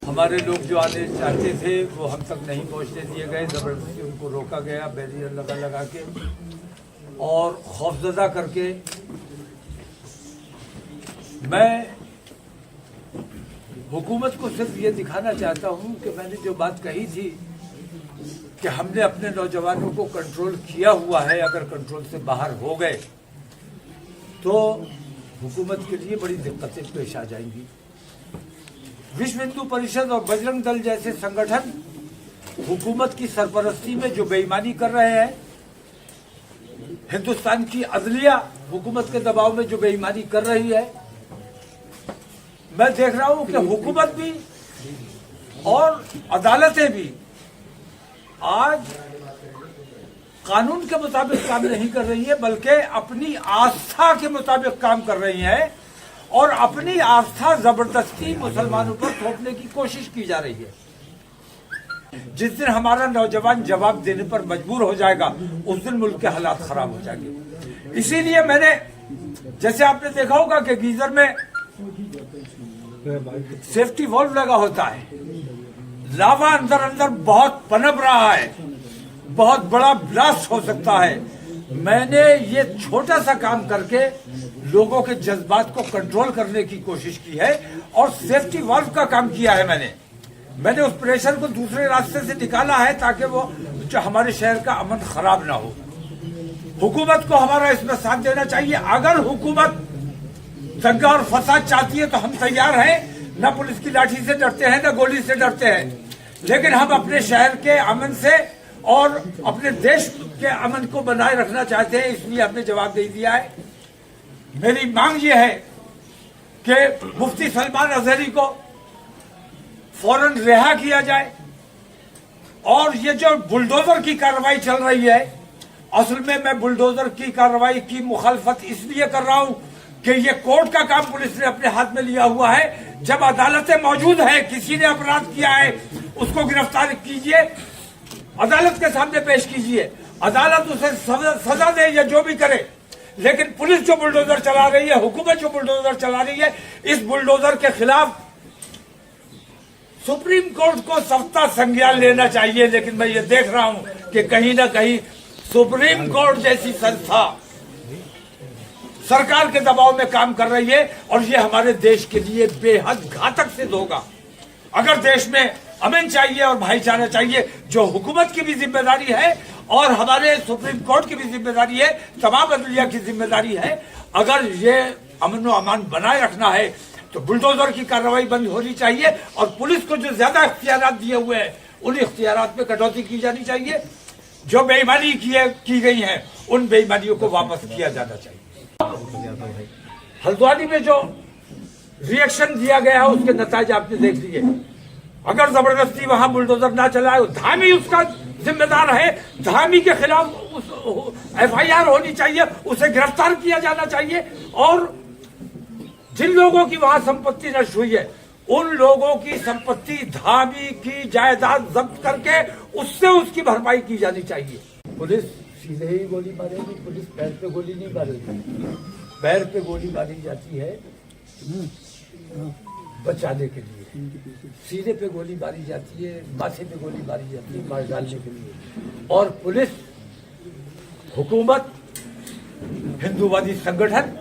हमारे लोग जो आने चाहते थे वो हम तक नहीं पहुंचने दिए गए, ज़बरदस्ती उनको रोका गया बैरियर लगा के और खौफजदा करके। मैं हुकूमत को सिर्फ ये दिखाना चाहता हूं कि मैंने जो बात कही थी कि हमने अपने नौजवानों को कंट्रोल किया हुआ है, अगर कंट्रोल से बाहर हो गए तो हुकूमत के लिए बड़ी दिक्कतें पेश आ जाएंगी। विश्व हिंदू परिषद और बजरंग दल जैसे संगठन हुकूमत की सरपरस्ती में जो बेईमानी कर रहे हैं, हिंदुस्तान की अदलिया हुकूमत के दबाव में जो बेईमानी कर रही है, मैं देख रहा हूं कि हुकूमत भी और अदालतें भी आज कानून के मुताबिक काम नहीं कर रही है, बल्कि अपनी आस्था के मुताबिक काम कर रही है और अपनी आस्था जबरदस्ती मुसलमानों पर थोपने की कोशिश की जा रही है। जिस दिन हमारा नौजवान जवाब देने पर मजबूर हो जाएगा, उस दिन मुल्क के हालात खराब हो जाएंगे। इसीलिए मैंने, जैसे आपने देखा होगा कि गीजर में सेफ्टी वॉल्व लगा होता है, लावा अंदर अंदर बहुत पनप रहा है, बहुत बड़ा ब्लास्ट हो सकता है। मैंने ये छोटा सा काम करके लोगों के जज्बात को कंट्रोल करने की कोशिश की है और सेफ्टी वाल्व का काम किया है। मैंने उस प्रेशर को दूसरे रास्ते से निकाला है ताकि वो जो हमारे शहर का अमन खराब ना हो। हुकूमत को हमारा इसमें साथ देना चाहिए। अगर हुकूमत दंगा और फसाद चाहती है तो हम तैयार हैं, न पुलिस की लाठी से डरते हैं न गोली से डरते हैं, लेकिन हम अपने शहर के अमन से और अपने देश के अमन को बनाए रखना चाहते हैं, इसलिए हमने जवाब दे दिया है। मेरी मांग ये है कि मुफ्ती सलमान अजहरी को फौरन रिहा किया जाए और ये जो बुलडोजर की कार्रवाई चल रही है, असल में मैं बुलडोजर की कार्रवाई की मुखालफत इसलिए कर रहा हूं कि ये कोर्ट का काम पुलिस ने अपने हाथ में लिया हुआ है। जब अदालतें मौजूद है, किसी ने अपराध किया है, उसको गिरफ्तार कीजिए, अदालत के सामने पेश कीजिए, अदालत उसे सजा दे या जो भी करे। लेकिन पुलिस जो बुलडोजर चला रही है, हुकूमत जो बुलडोजर चला रही है, इस बुलडोजर के खिलाफ सुप्रीम कोर्ट को सख्त संज्ञान लेना चाहिए। लेकिन मैं ये देख रहा हूं कि कहीं ना कहीं सुप्रीम कोर्ट जैसी संस्था सरकार के दबाव में काम कर रही है और ये हमारे देश के लिए बेहद घातक सिद्ध होगा। अगर देश में अमन चाहिए और भाईचारा चाहिए, जो हुकूमत की भी जिम्मेदारी है और हमारे सुप्रीम कोर्ट की भी जिम्मेदारी है, तमाम अदलिया की जिम्मेदारी है, अगर ये अमन व अमान बनाए रखना है तो बुलडोजर की कार्रवाई बंद होनी चाहिए और पुलिस को जो ज्यादा इख्तियारात दिए हुए हैं, उन इख्तियारात में कटौती की जानी चाहिए। जो बेईमानी की गई है, उन बेईमानियों को वापस किया जाना चाहिए। हल्द्वानी में जो रिएक्शन दिया गया है, उसके नतीजे आपने देख लिए। अगर जबरदस्ती वहां बुलडोजर ना चलाए, धामी उसका जिम्मेदार है, धामी के खिलाफ FIR होनी चाहिए, उसे गिरफ्तार किया जाना चाहिए और जिन लोगों की वहां संपत्ति नष्ट हुई है, उन लोगों की संपत्ति, धामी की जायदाद जब्त करके उससे उसकी भरपाई की जानी चाहिए। पुलिस सीधे ही गोली मारेगी, पुलिस पैर पे गोली नहीं मारेगी। पैर पे गोली मारी जाती है बचाने के लिए, सीने पे गोली मारी जाती है, माथे पे गोली मारी जाती है मार डालने के लिए। और पुलिस, हुकूमत, हिंदूवादी संगठन,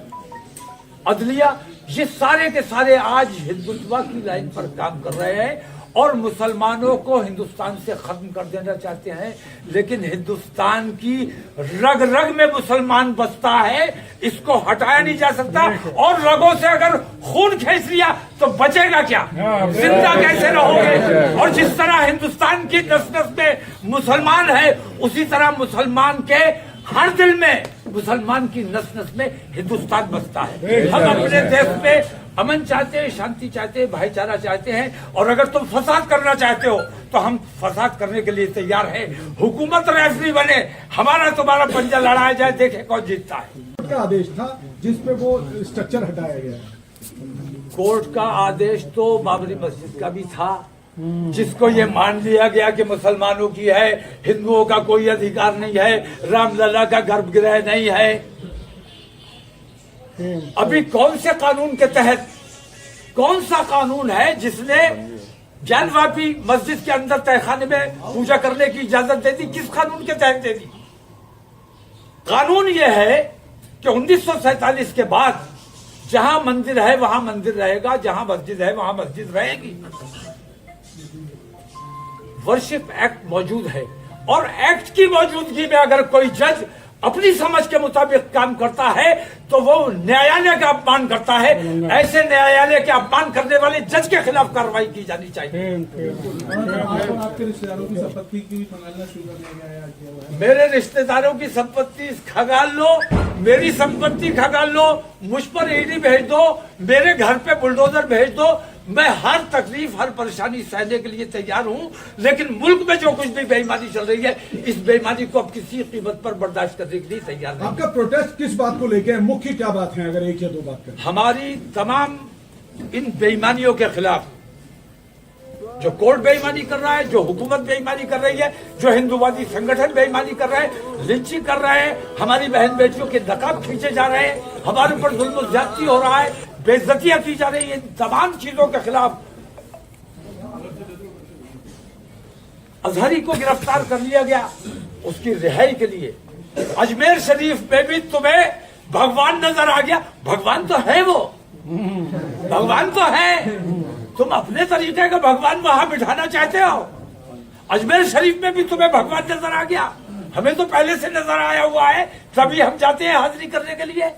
अदलिया, ये सारे के सारे आज हिंदुत्व की लाइन पर काम कर रहे हैं और मुसलमानों को हिंदुस्तान से खत्म कर देना चाहते हैं। लेकिन हिंदुस्तान की रग रग में मुसलमान बसता है, इसको हटाया नहीं जा सकता और रगों से अगर खून खींच लिया तो बचेगा क्या, जिंदा कैसे रहोगे। और जिस तरह हिंदुस्तान की नस नस में मुसलमान है, उसी तरह मुसलमान के हर दिल में, मुसलमान की नस नस में हिंदुस्तान बसता है। हम अपने देश में अमन चाहते हैं, शांति चाहते हैं, भाईचारा चाहते हैं और अगर तुम फसाद करना चाहते हो तो हम फसाद करने के लिए तैयार हैं। हुकूमत रेफरी बने, हमारा तुम्हारा पंजा लड़ाया जाए, देखे कौन जीतता है। कोर्ट का आदेश था जिसपे वो स्ट्रक्चर हटाया गया। कोर्ट का आदेश तो बाबरी मस्जिद का भी था, जिसको ये मान लिया गया कि मुसलमानों की है, हिंदुओं का कोई अधिकार नहीं है, रामलला का गर्भगृह नहीं है। अभी कौन से कानून के तहत, कौन सा कानून है जिसने ज्ञानवापी मस्जिद के अंदर तहखाने में पूजा करने की इजाजत दे दी? किस कानून के तहत दे दी? कानून यह है कि 1947 के बाद जहां मंदिर है वहां मंदिर रहेगा, जहां मस्जिद है वहां मस्जिद रहेगी। वर्शिप एक्ट मौजूद है और एक्ट की मौजूदगी में अगर कोई जज अपनी समझ के मुताबिक काम करता है तो वो न्यायालय का अपमान करता है। ऐसे न्यायालय के अपमान करने वाले जज के खिलाफ कार्रवाई की जानी चाहिए। आपके रिश्तेदारों की संपत्ति की खंगालना शुरू कर दिया है। मेरे रिश्तेदारों की संपत्ति खंगाल लो, मेरी संपत्ति खंगाल लो, मुझ पर ईडी भेज दो, मेरे घर पे बुलडोजर भेज दो, मैं हर तकलीफ हर परेशानी सहने के लिए तैयार हूं। लेकिन मुल्क में जो कुछ भी बेईमानी चल रही है, इस बेईमानी को अब किसी कीमत पर बर्दाश्त करने के लिए तैयार नहीं। आपका प्रोटेस्ट किस बात को लेके है? मुख्य क्या बात है, अगर एक या दो बात करें? हमारी तमाम इन बेईमानियों के खिलाफ, जो कोर्ट बेईमानी कर रहा है, जो हुकूमत बेईमानी कर रही है, जो हिंदूवादी संगठन बेईमानी कर रहे हैं, लिंचिंग कर रहे हैं, हमारी बहन बेटियों के नकाब खींचे जा रहे हैं, हमारे ऊपर जुल्म ज्यादती हो रहा है, बेइज्जतियां की जा रही है, इन तमाम चीजों के खिलाफ अजहरी को गिरफ्तार कर लिया गया। उसकी रिहाई के लिए अजमेर शरीफ में भी तुम्हें भगवान नजर आ गया। भगवान तो है, वो भगवान तो है, तुम अपने तरीके का भगवान वहां बिठाना चाहते हो। अजमेर शरीफ में भी तुम्हें भगवान नजर आ गया। हमें तो पहले से नजर आया हुआ है, तभी हम जाते हैं हाजिरी करने के लिए।